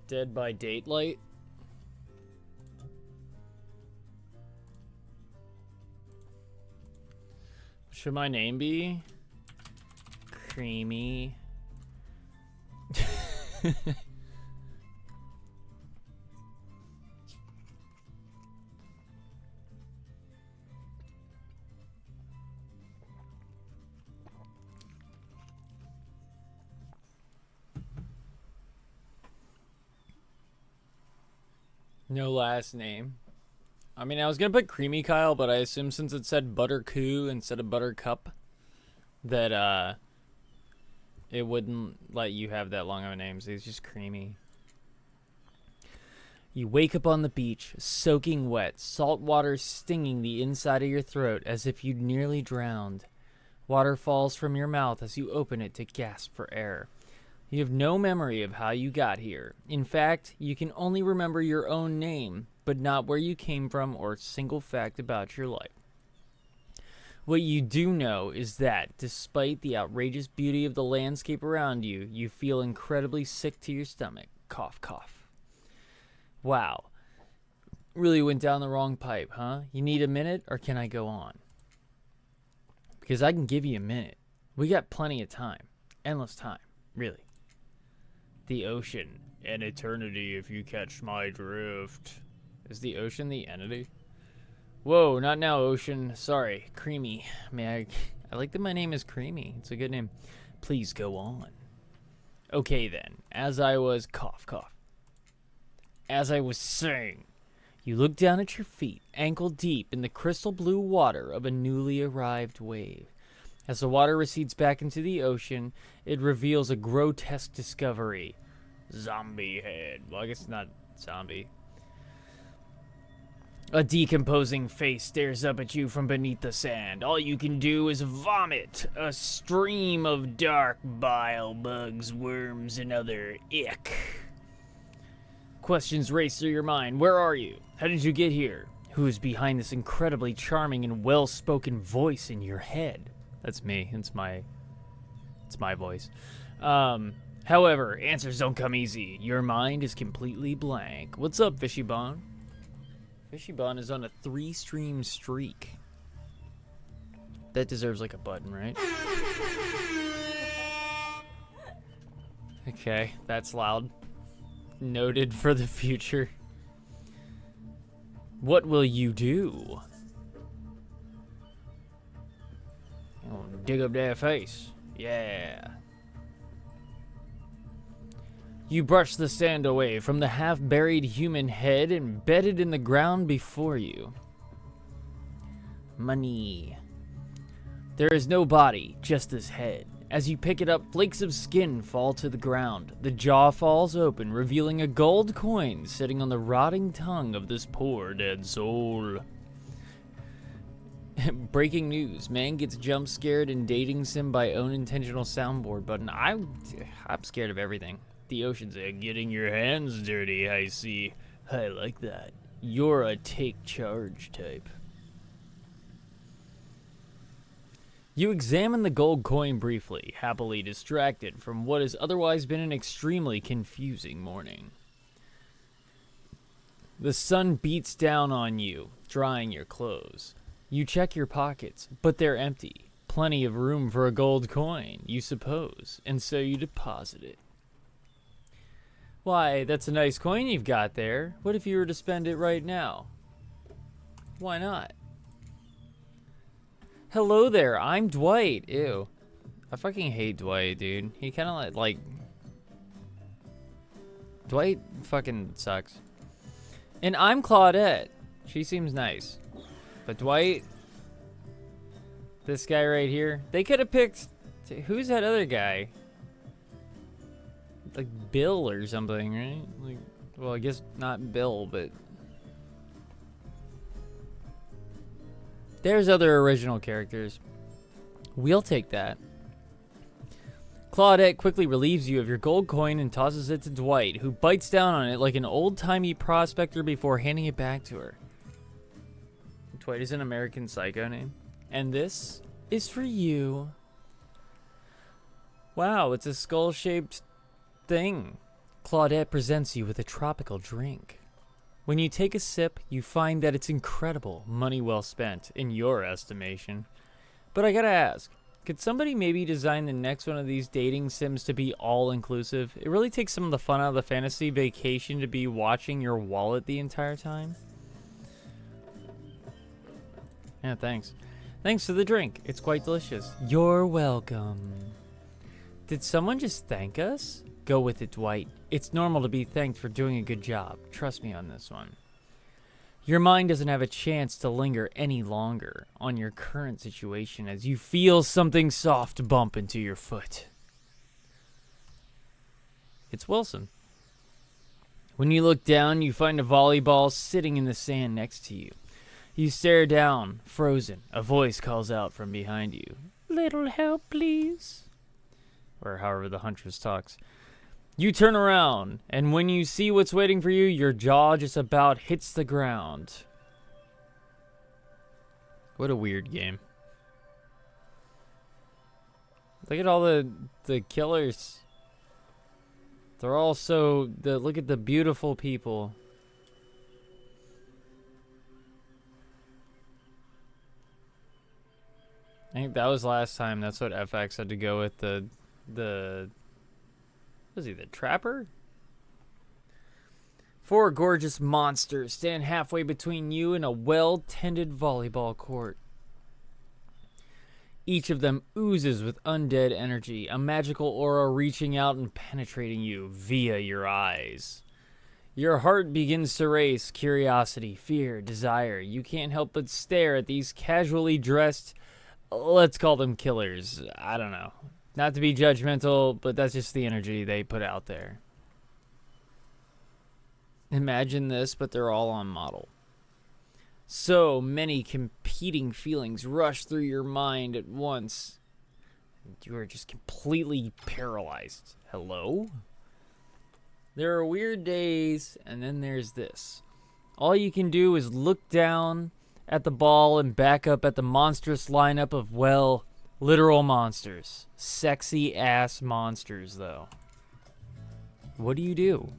Dead by Daylight. Should my name be Creamy? No last name. I mean, I was gonna put Creamy Kyle, but I assume since it said BuhDihKuh instead of Buttercup, that it wouldn't let you have that long of a name, so it's just Creamy. You wake up on the beach, soaking wet, salt water stinging the inside of your throat as if you'd nearly drowned. Water falls from your mouth as you open it to gasp for air. You have no memory of how you got here. In fact, you can only remember your own name, but not where you came from or a single fact about your life. What you do know is that, despite the outrageous beauty of the landscape around you, you feel incredibly sick to your stomach. Cough, cough. Wow. Really went down the wrong pipe, huh? You need a minute, or can I go on? Because I can give you a minute. We got plenty of time. Endless time, really. The ocean. An eternity if you catch my drift. Is the ocean the entity? Whoa, not now, ocean. Sorry, Creamy. I like that my name is Creamy. It's a good name. Please go on. Okay then, as I was... Cough, cough. As I was saying, you look down at your feet, ankle deep in the crystal blue water of a newly arrived wave. As the water recedes back into the ocean, it reveals a grotesque discovery. Zombie head. Well, I guess not zombie. A decomposing face stares up at you from beneath the sand. All you can do is vomit. A stream of dark bile, bugs, worms, and other ick. Questions race through your mind. Where are you? How did you get here? Who is behind this incredibly charming and well-spoken voice in your head? That's me. It's my voice. However, answers don't come easy. Your mind is completely blank. What's up, Fishy Bone? Fishy Bone is on a 3-stream streak. That deserves like a button, right? Okay, that's loud. Noted for the future. What will you do? Oh, dig up that face. Yeah. You brush the sand away from the half-buried human head embedded in the ground before you. Money. There is no body, just this head. As you pick it up, flakes of skin fall to the ground. The jaw falls open, revealing a gold coin sitting on the rotting tongue of this poor dead soul. Breaking news. Man gets jump scared in dating sim by own intentional soundboard button. I'm scared of everything. The ocean's getting your hands dirty, I see. I like that. You're a take charge type. You examine the gold coin briefly, happily distracted from what has otherwise been an extremely confusing morning. The sun beats down on you, drying your clothes. You check your pockets, but they're empty. Plenty of room for a gold coin, you suppose, and so you deposit it. Why, that's a nice coin you've got there. What if you were to spend it right now? Why not? Hello there, I'm Dwight. Ew. I fucking hate Dwight, dude. He kind of like... Dwight fucking sucks. And I'm Claudette. She seems nice. But Dwight... This guy right here. They could have picked... Who's that other guy? Like Bill or something, right? Like, well, I guess not Bill, but... There's other original characters. We'll take that. Claudette quickly relieves you of your gold coin and tosses it to Dwight, who bites down on it like an old-timey prospector before handing it back to her. Dwight is an American Psycho name. And this is for you. Wow, it's a skull-shaped thing. Claudette presents you with a tropical drink. When you take a sip, you find that it's incredible, money well spent, in your estimation. But I gotta ask, could somebody maybe design the next one of these dating sims to be all-inclusive? It really takes some of the fun out of the fantasy vacation to be watching your wallet the entire time. Yeah, thanks. Thanks for the drink. It's quite delicious. You're welcome. Did someone just thank us? Go with it, Dwight. It's normal to be thanked for doing a good job. Trust me on this one. Your mind doesn't have a chance to linger any longer on your current situation as you feel something soft bump into your foot. It's Wilson. When you look down, you find a volleyball sitting in the sand next to you. You stare down, frozen. A voice calls out from behind you. Little help, please. Or however the huntress talks. You turn around, and when you see what's waiting for you, your jaw just about hits the ground. What a weird game. Look at all the killers. They're all so... look at the beautiful people. I think that was last time. That's what FX had to go with the was he the trapper? 4 gorgeous monsters stand halfway between you and a well-tended volleyball court. Each of them oozes with undead energy, a magical aura reaching out and penetrating you via your eyes. Your heart begins to race, curiosity, fear, desire. You can't help but stare at these casually dressed, let's call them killers. I don't know. Not to be judgmental, but that's just the energy they put out there. Imagine this, but they're all on model. So many competing feelings rush through your mind at once. You are just completely paralyzed. Hello? There are weird days, and then there's this. All you can do is look down at the ball and back up at the monstrous lineup of, well, literal monsters. Sexy ass monsters, though. What do you do?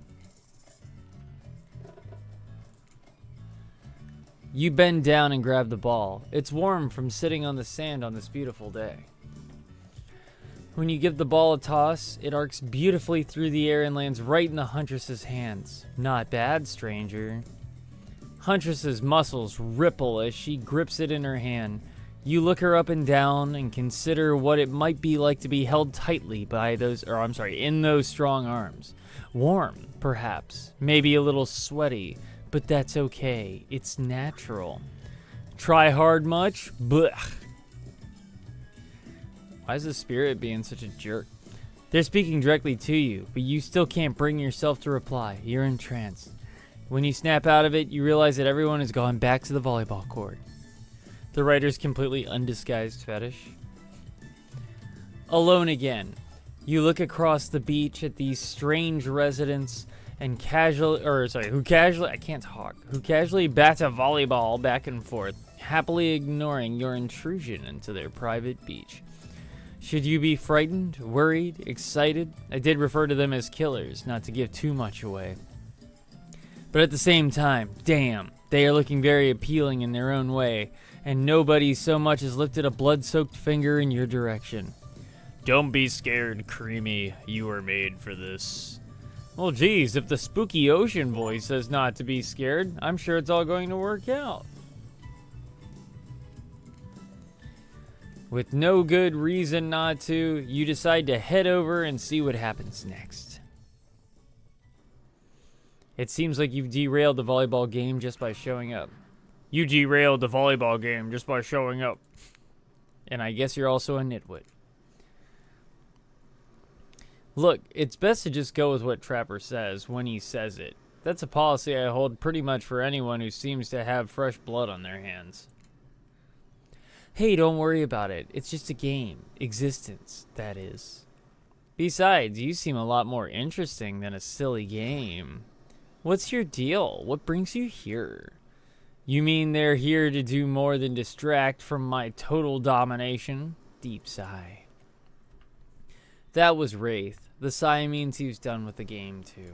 You bend down and grab the ball. It's warm from sitting on the sand on this beautiful day. When you give the ball a toss, it arcs beautifully through the air and lands right in the Huntress's hands. Not bad, stranger. Huntress's muscles ripple as she grips it in her hand. You look her up and down and consider what it might be like to be held tightly by in those strong arms. Warm, perhaps. Maybe a little sweaty, but that's okay. It's natural. Try hard much? Blech. Why is the spirit being such a jerk? They're speaking directly to you, but you still can't bring yourself to reply. You're entranced. When you snap out of it, you realize that everyone has gone back to the volleyball court. The writer's completely undisguised fetish. Alone again. You look across the beach at these strange residents and who casually bats a volleyball back and forth, happily ignoring your intrusion into their private beach. Should you be frightened, worried, excited? I did refer to them as killers, not to give too much away. But at the same time, damn, they are looking very appealing in their own way, and nobody so much as lifted a blood-soaked finger in your direction. Don't be scared, Creamy. You were made for this. Well, geez, if the spooky ocean voice says not to be scared, I'm sure it's all going to work out. With no good reason not to, you decide to head over and see what happens next. It seems like you've derailed the volleyball game just by showing up. You derailed the volleyball game just by showing up. And I guess you're also a nitwit. Look, it's best to just go with what Trapper says when he says it. That's a policy I hold pretty much for anyone who seems to have fresh blood on their hands. Hey, don't worry about it. It's just a game. Existence, that is. Besides, you seem a lot more interesting than a silly game. What's your deal? What brings you here? You mean they're here to do more than distract from my total domination? Deep sigh. That was Wraith, The sigh means he was done with the game, too.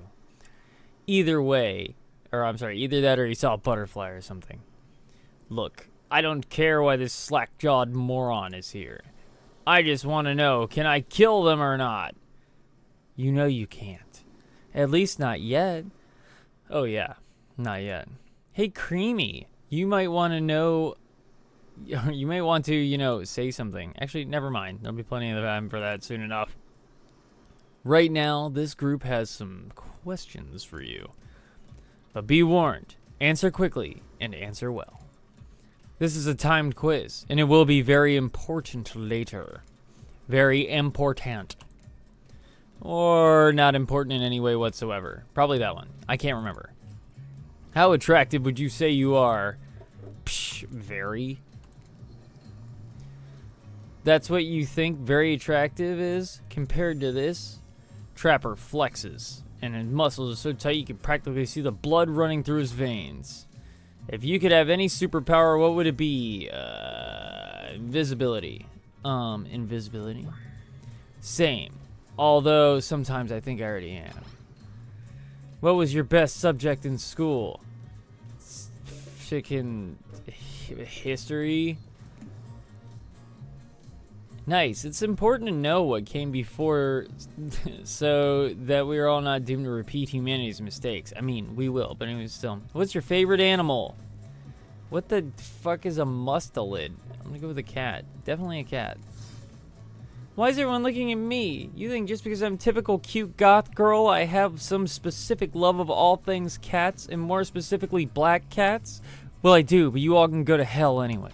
Either way, either that or he saw a butterfly or something. Look, I don't care why this slack-jawed moron is here. I just want to know, can I kill them or not? You know you can't. At least not yet. Oh yeah, not yet. Hey, Creamy, you might want to know... You may want to, say something. Actually, never mind. There'll be plenty of time for that soon enough. Right now, this group has some questions for you. But be warned, answer quickly and answer well. This is a timed quiz, and it will be very important later. Very important. Or not important in any way whatsoever. Probably that one. I can't remember. How attractive would you say you are? Psh, very. That's what you think very attractive is? Compared to this? Trapper flexes, and his muscles are so tight you can practically see the blood running through his veins. If you could have any superpower, what would it be? Invisibility. Invisibility? Same. Although, sometimes I think I already am. What was your best subject in school? Chicken... history? Nice. It's important to know what came before so that we're all not doomed to repeat humanity's mistakes. I mean, we will, but anyway, still. What's your favorite animal? What the fuck is a mustelid? I'm gonna go with a cat. Definitely a cat. Why is everyone looking at me? You think just because I'm typical cute goth girl, I have some specific love of all things cats, and more specifically black cats? Well, I do, but you all can go to hell anyway.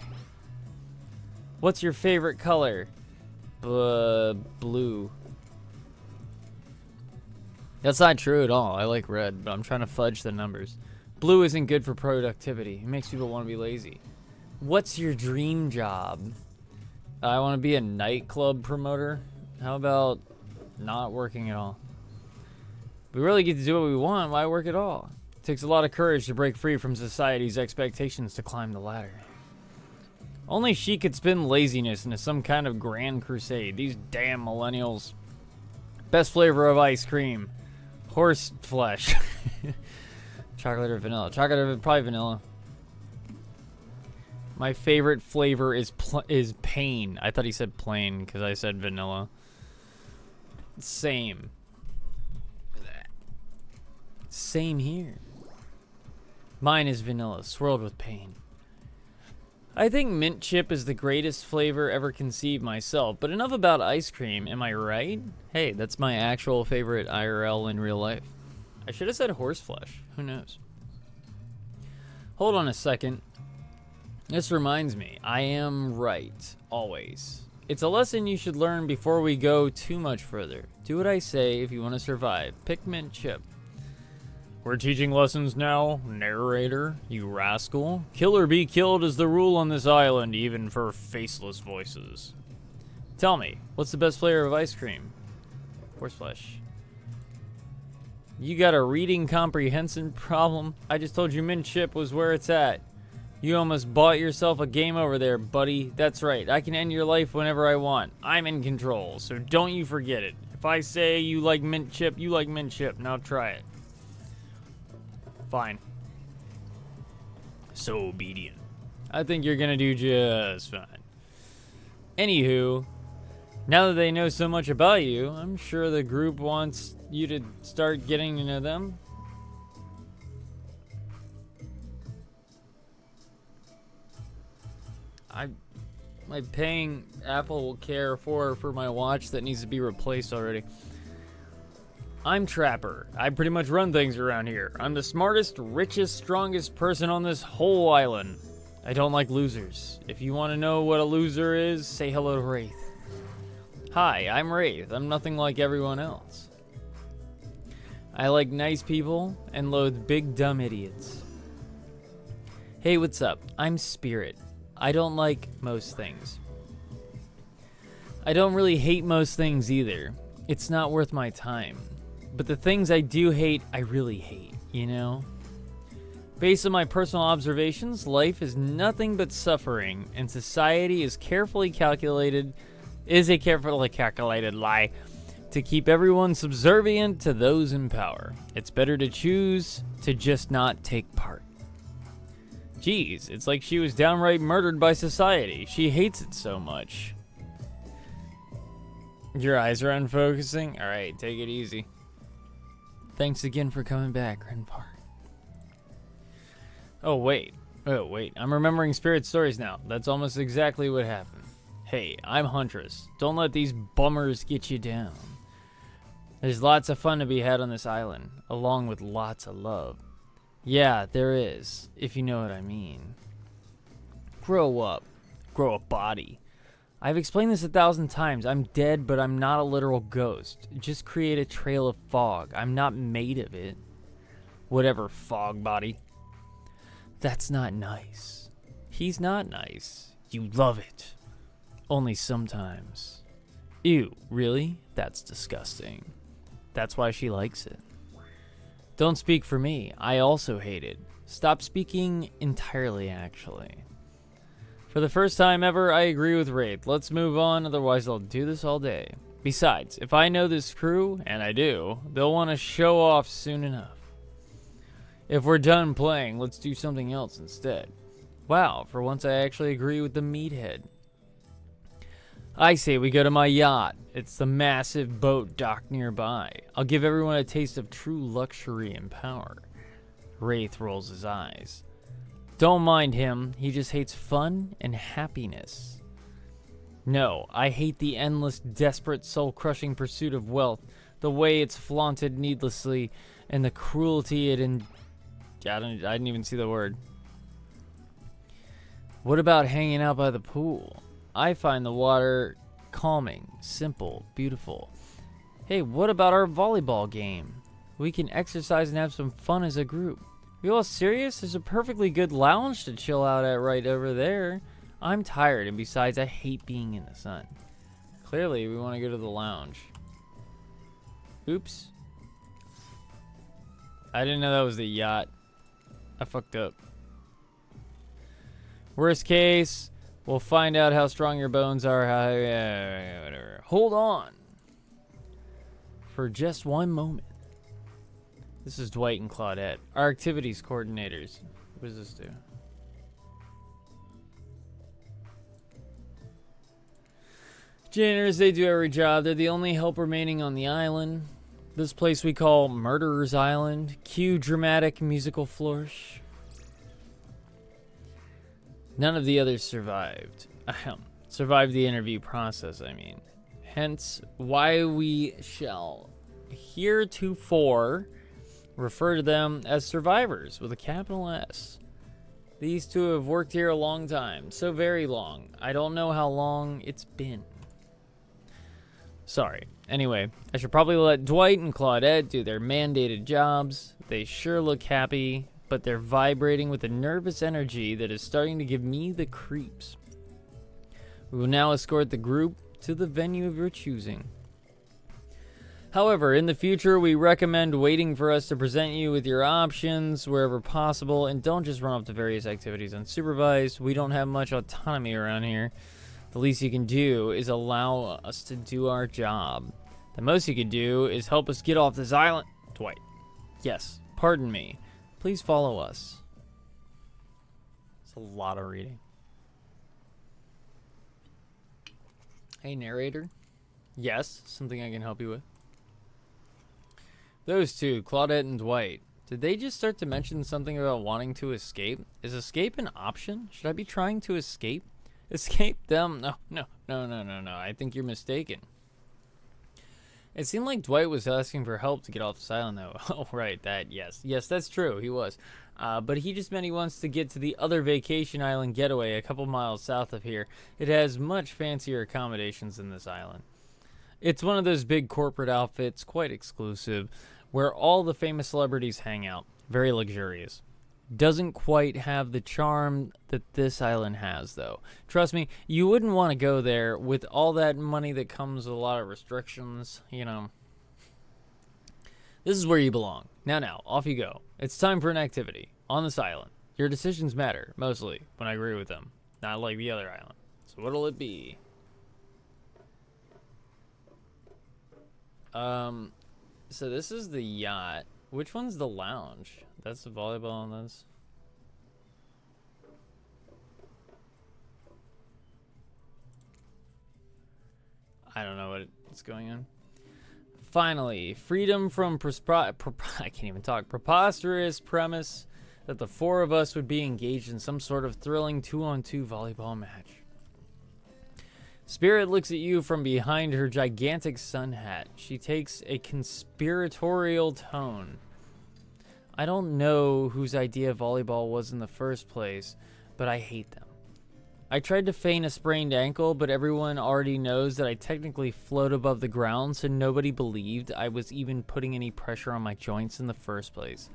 What's your favorite color? Blue. That's not true at all. I like red, but I'm trying to fudge the numbers. Blue isn't good for productivity. It makes people want to be lazy. What's your dream job? I want to be a nightclub promoter. How about not working at all? We really get to do what we want. Why work at all? It takes a lot of courage to break free from society's expectations to climb the ladder. Only she could spin laziness into some kind of grand crusade. These damn millennials. Best flavor of ice cream. Horse flesh. Chocolate or vanilla? Chocolate or probably vanilla. My favorite flavor is pain. I thought he said plain because I said vanilla. Same. Same here. Mine is vanilla, swirled with pain. I think mint chip is the greatest flavor ever conceived myself, but enough about ice cream, am I right? Hey, that's my actual favorite IRL in real life. I should have said horseflesh. Who knows? Hold on a second. This reminds me, I am right, always. It's a lesson you should learn before we go too much further. Do what I say if you want to survive. Pick mint chip. We're teaching lessons now, narrator, you rascal. Kill or be killed is the rule on this island, even for faceless voices. Tell me, what's the best flavor of ice cream? Horseflesh. You got a reading comprehension problem? I just told you mint chip was where it's at. You almost bought yourself a game over there, buddy. That's right, I can end your life whenever I want. I'm in control, so don't you forget it. If I say you like mint chip, you like mint chip. Now try it. Fine. So obedient. I think you're gonna do just fine. Anywho, now that they know so much about you, I'm sure the group wants you to start getting to know them. My paying Apple will care for my watch that needs to be replaced already. I'm Trapper. I pretty much run things around here. I'm the smartest, richest, strongest person on this whole island. I don't like losers. If you want to know what a loser is, say hello to Wraith. Hi, I'm Wraith. I'm nothing like everyone else. I like nice people and loathe big dumb idiots. Hey, what's up? I'm Spirit. I don't like most things. I don't really hate most things either. It's not worth my time. But the things I do hate, I really hate, you know? Based on my personal observations, life is nothing but suffering, and society is a carefully calculated lie to keep everyone subservient to those in power. It's better to choose to just not take part. Geez, it's like she was downright murdered by society. She hates it so much. Your eyes are unfocusing? Alright, take it easy. Thanks again for coming back, Grandpa. Oh, wait. I'm remembering spirit stories now. That's almost exactly what happened. Hey, I'm Huntress. Don't let these bummers get you down. There's lots of fun to be had on this island, along with lots of love. Yeah, there is, if you know what I mean. Grow up. Grow a body. I've explained this 1,000 times. I'm dead, but I'm not a literal ghost. Just create a trail of fog. I'm not made of it. Whatever, fog body. That's not nice. He's not nice. You love it. Only sometimes. Ew, really? That's disgusting. That's why she likes it. Don't speak for me. I also hate it. Stop speaking entirely, actually. For the first time ever, I agree with Wraith. Let's move on, otherwise I'll do this all day. Besides, if I know this crew, and I do, they'll want to show off soon enough. If we're done playing, let's do something else instead. Wow, for once I actually agree with the meathead. I say we go to my yacht. It's the massive boat docked nearby. I'll give everyone a taste of true luxury and power. Wraith rolls his eyes. Don't mind him, he just hates fun and happiness. No, I hate the endless, desperate, soul-crushing pursuit of wealth, the way it's flaunted needlessly, and the cruelty it I didn't even see the word. What about hanging out by the pool? I find the water calming, simple, beautiful. Hey, what about our volleyball game? We can exercise and have some fun as a group. You all serious? There's a perfectly good lounge to chill out at right over there. I'm tired, and besides, I hate being in the sun. Clearly, we want to go to the lounge. Oops. I didn't know that was the yacht. I fucked up. Worst case, we'll find out how strong your bones are. Whatever. Hold on. For just one moment. This is Dwight and Claudette, our activities coordinators. What does this do? Janitors, they do every job. They're the only help remaining on the island. This place we call Murderer's Island. Cue dramatic musical flourish. None of the others survived. Survived the interview process, I mean. Hence, why we shall heretofore refer to them as survivors with a capital S. These two have worked here a long time. So very long. I don't know how long it's been. Sorry. Anyway, I should probably let Dwight and Claudette do their mandated jobs. They sure look happy, but they're vibrating with a nervous energy that is starting to give me the creeps. We will now escort the group to the venue of your choosing. However, in the future, we recommend waiting for us to present you with your options wherever possible, and don't just run off to various activities unsupervised. We don't have much autonomy around here. The least you can do is allow us to do our job. The most you can do is help us get off this island. Dwight. Yes, pardon me. Please follow us. It's a lot of reading. Hey, narrator. Yes, something I can help you with. Those two, Claudette and Dwight. Did they just start to mention something about wanting to escape? Is escape an option? Should I be trying to escape? Escape them? No. I think you're mistaken. It seemed like Dwight was asking for help to get off this island, though. Oh, right, that, yes. Yes, that's true, he was. But he just meant he wants to get to the other vacation island getaway a couple miles south of here. It has much fancier accommodations than this island. It's one of those big corporate outfits, quite exclusive, where all the famous celebrities hang out. Very luxurious. Doesn't quite have the charm that this island has, though. Trust me, you wouldn't want to go there with all that money that comes with a lot of restrictions, you know. This is where you belong. Now, off you go. It's time for an activity on this island. Your decisions matter, mostly, when I agree with them. Not like the other island. So what'll it be? So this is the yacht. Which one's the lounge? That's the volleyball on this. I don't know what's going on. Finally, freedom from I can't even talk. Preposterous premise that the four of us would be engaged in some sort of thrilling 2-on-2 volleyball match. Spirit looks at you from behind her gigantic sun hat. She takes a conspiratorial tone. I don't know whose idea volleyball was in the first place, but I hate them. I tried to feign a sprained ankle, but everyone already knows that I technically float above the ground, so nobody believed I was even putting any pressure on my joints in the first place.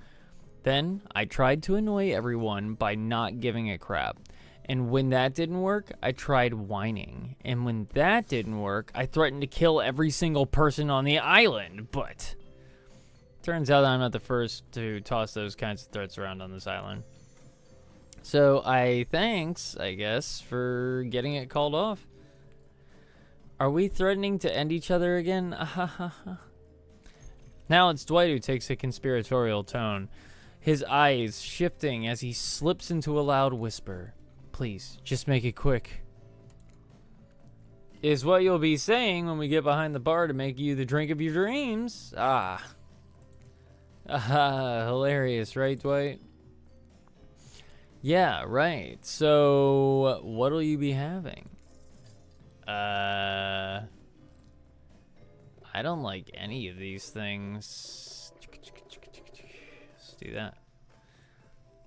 Then, I tried to annoy everyone by not giving a crap. And when that didn't work, I tried whining. And when that didn't work, I threatened to kill every single person on the island. But turns out that I'm not the first to toss those kinds of threats around on this island. So thanks, I guess, for getting it called off. Are we threatening to end each other again? Now it's Dwight who takes a conspiratorial tone, his eyes shifting as he slips into a loud whisper. Please, just make it quick. Is what you'll be saying when we get behind the bar to make you the drink of your dreams. Hilarious, right, Dwight? Yeah, right. So, what'll you be having? I don't like any of these things. Let's do that.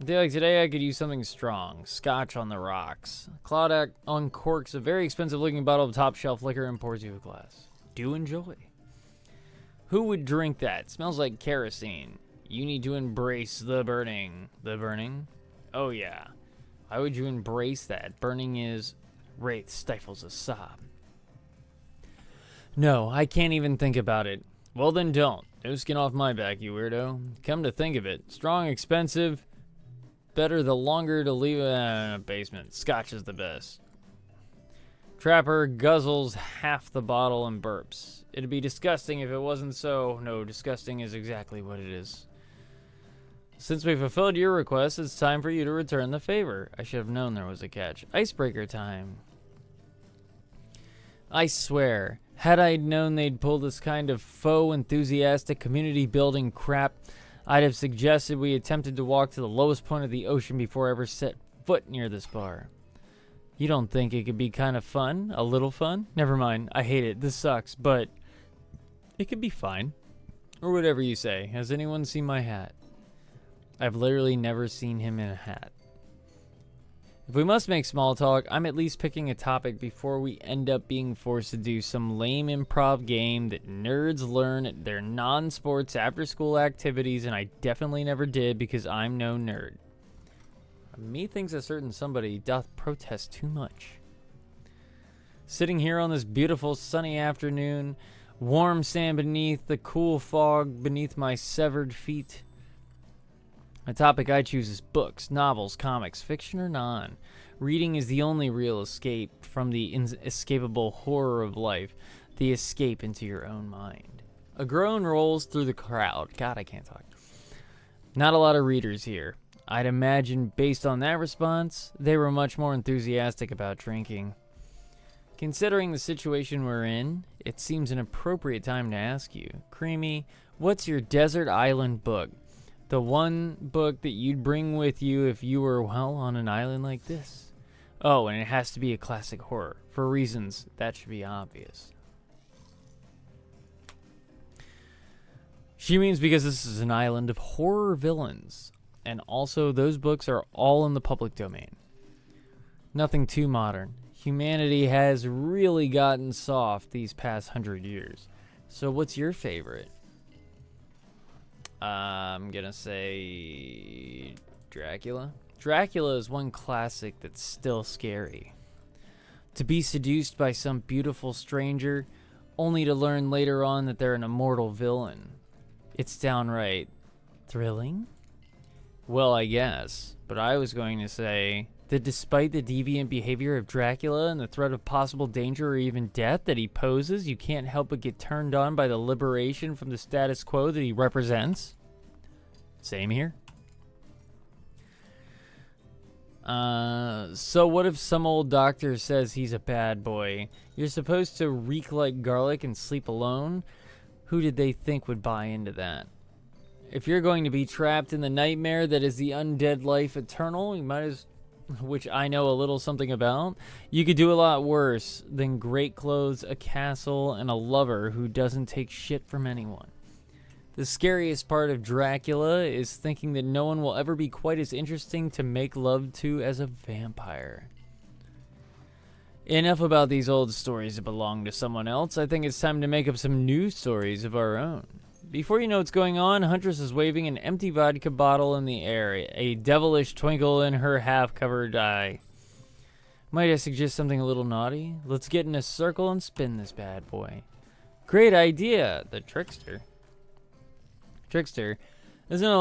I feel like today I could use something strong. Scotch on the rocks. Claude uncorks a very expensive looking bottle of top shelf liquor and pours you a glass. Do enjoy. Who would drink that? Smells like kerosene. You need to embrace the burning. The burning? Oh yeah. Why would you embrace that? Burning is... Wraith stifles a sob. No, I can't even think about it. Well then don't. No skin off my back, you weirdo. Come to think of it. Strong, expensive... Better the longer to leave a basement. Scotch is the best. Trapper guzzles half the bottle and burps. It'd be disgusting if it wasn't so. No, disgusting is exactly what it is. Since we fulfilled your request, it's time for you to return the favor. I should have known there was a catch. Icebreaker time. I swear, had I known they'd pull this kind of faux enthusiastic community building crap, I'd have suggested we attempted to walk to the lowest point of the ocean before I ever set foot near this bar. You don't think it could be kind of fun? A little fun? Never mind, I hate it. This sucks, but it could be fine. Or whatever you say. Has anyone seen my hat? I've literally never seen him in a hat. If we must make small talk, I'm at least picking a topic before we end up being forced to do some lame improv game that nerds learn at their non-sports after-school activities, and I definitely never did because I'm no nerd. Methinks a certain somebody doth protest too much. Sitting here on this beautiful sunny afternoon, warm sand beneath, the cool fog beneath my severed feet. The topic I choose is books, novels, comics, fiction or non. Reading is the only real escape from the inescapable horror of life, the escape into your own mind. A groan rolls through the crowd. God, I can't talk. Not a lot of readers here. I'd imagine, based on that response, they were much more enthusiastic about drinking. Considering the situation we're in, it seems an appropriate time to ask you, Creamy, what's your desert island book? The one book that you'd bring with you if you were, well, on an island like this. Oh, and it has to be a classic horror. For reasons that should be obvious. She means because this is an island of horror villains. And also, those books are all in the public domain. Nothing too modern. Humanity has really gotten soft these past 100 years. So what's your favorite? I'm gonna say Dracula. Dracula is one classic that's still scary. To be seduced by some beautiful stranger, only to learn later on that they're an immortal villain. It's downright thrilling? Well, I guess. But I was going to say That despite the deviant behavior of Dracula and the threat of possible danger or even death that he poses, you can't help but get turned on by the liberation from the status quo that he represents? Same here. So what if some old doctor says he's a bad boy? You're supposed to reek like garlic and sleep alone? Who did they think would buy into that? If you're going to be trapped in the nightmare that is the undead life eternal, you might as... which I know a little something about, you could do a lot worse than great clothes, a castle, and a lover who doesn't take shit from anyone. The scariest part of Dracula is thinking that no one will ever be quite as interesting to make love to as a vampire. Enough about these old stories that belong to someone else. I think it's time to make up some new stories of our own. Before you know what's going on, Huntress is waving an empty vodka bottle in the air, a devilish twinkle in her half-covered eye. Might I suggest something a little naughty? Let's get in a circle and spin this bad boy. Great idea, the trickster. Trickster, isn't it a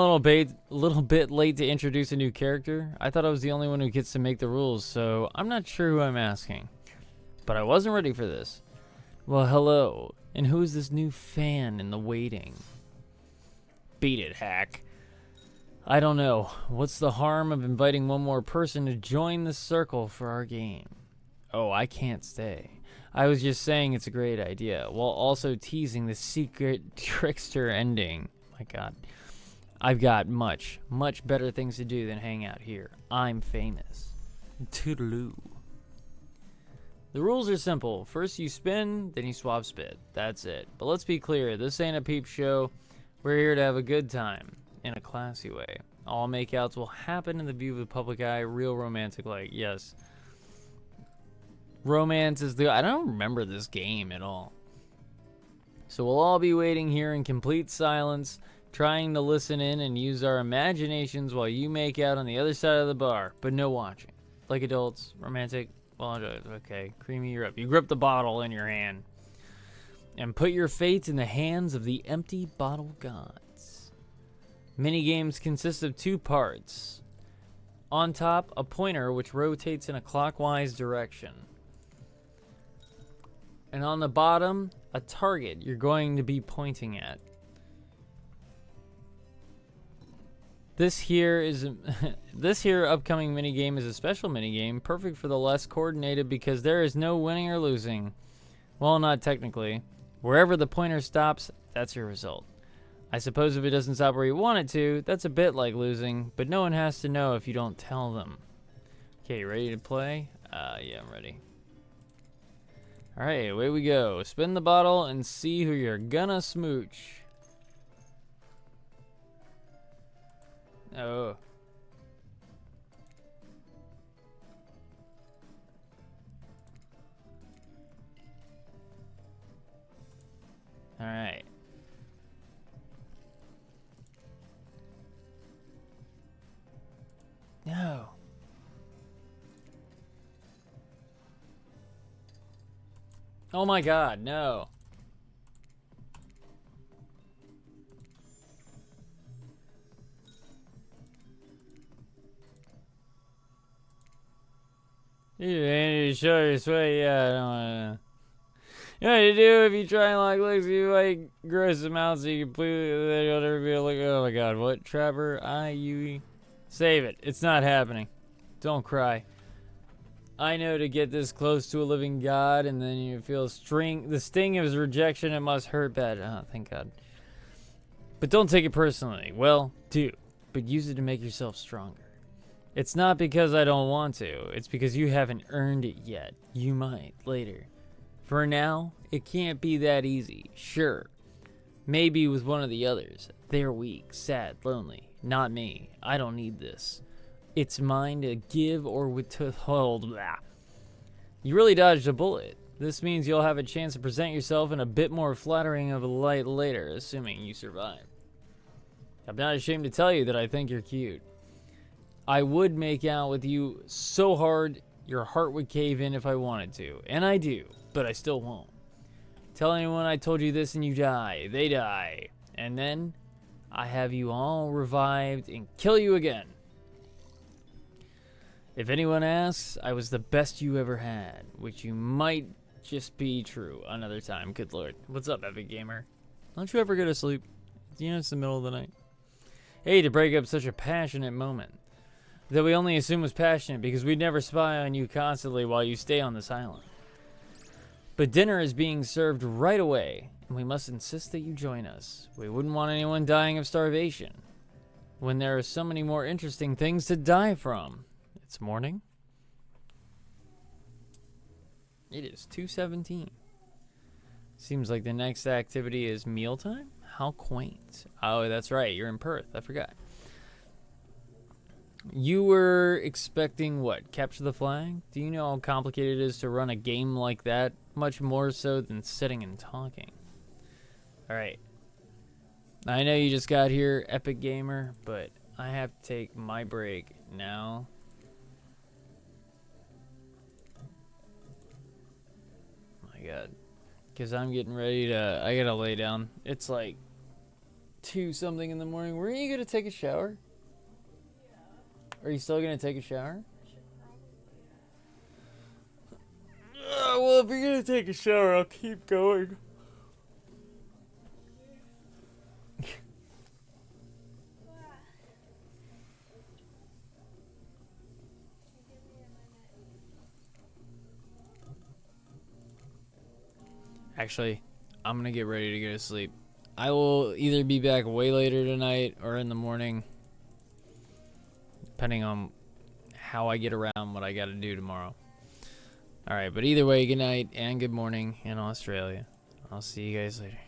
little bit late to introduce a new character? I thought I was the only one who gets to make the rules, so I'm not sure who I'm asking. But I wasn't ready for this. Well, hello. And who's this new fan in the waiting? Beat it, hack. I don't know. What's the harm of inviting one more person to join the circle for our game? Oh, I can't stay. I was just saying it's a great idea, while also teasing the secret trickster ending. My God. I've got much, much better things to do than hang out here. I'm famous. Toodaloo. The rules are simple. First you spin, then you swap spit. That's it. But let's be clear, this ain't a peep show. We're here to have a good time, in a classy way. All makeouts will happen in the view of the public eye, real romantic like, yes. Romance is the... I don't remember this game at all. So we'll all be waiting here in complete silence, trying to listen in and use our imaginations while you make out on the other side of the bar, but no watching. Like adults, romantic... Well, okay, Creamy, you're up. You grip the bottle in your hand and put your fate in the hands of the empty bottle gods. Minigames consist of 2 parts. On top, a pointer which rotates in a clockwise direction. And on the bottom, a target you're going to be pointing at. This here upcoming minigame is a special minigame, perfect for the less coordinated because there is no winning or losing. Well, not technically. Wherever the pointer stops, that's your result. I suppose if it doesn't stop where you want it to, that's a bit like losing, but no one has to know if you don't tell them. Okay, ready to play? Yeah, I'm ready. Alright, away we go. Spin the bottle and see who you're gonna smooch. Oh. All right. No. Oh my God, no. You need to show your sweat. Yeah, I don't wanna. You know what you do if you try and like look, you like gross them out so you completely you'll never be able to look. Oh my God, what? Trapper, save it. It's not happening. Don't cry. I know to get this close to a living God, and then you feel the sting of his rejection. It must hurt bad. Oh, thank God. But don't take it personally. Well, do, but use it to make yourself stronger. It's not because I don't want to. It's because you haven't earned it yet. You might later. For now, it can't be that easy. Sure. Maybe with one of the others. They're weak, sad, lonely. Not me. I don't need this. It's mine to give or withhold. Blah. You really dodged a bullet. This means you'll have a chance to present yourself in a bit more flattering of a light later, assuming you survive. I'm not ashamed to tell you that I think you're cute. I would make out with you so hard your heart would cave in if I wanted to. And I do, but I still won't. Tell anyone I told you this and you die. They die. And then I have you all revived and kill you again. If anyone asks, I was the best you ever had, which you might just be true another time. Good lord. What's up, Epic Gamer? Don't you ever go to sleep? You know it's the middle of the night. Hey, to break up such a passionate moment that we only assume was passionate because we'd never spy on you constantly while you stay on this island. But dinner is being served right away, and we must insist that you join us. We wouldn't want anyone dying of starvation when there are so many more interesting things to die from. It's morning. It is 2:17. Seems like the next activity is mealtime? How quaint. Oh, that's right. You're in Perth. I forgot. You were expecting what? Capture the flag? Do you know how complicated it is to run a game like that? Much more so than sitting and talking. Alright. I know you just got here, Epic Gamer, but I have to take my break now. My god. Because I'm getting ready to... I gotta lay down. It's like 2 something in the morning. Were you gonna take a shower? Are you still gonna take a shower? Well, if you're gonna take a shower, I'll keep going. Actually, I'm gonna get ready to go to sleep. I will either be back way later tonight or in the morning, depending on how I get around what I gotta do tomorrow. Alright, but either way, good night and good morning in Australia. I'll see you guys later.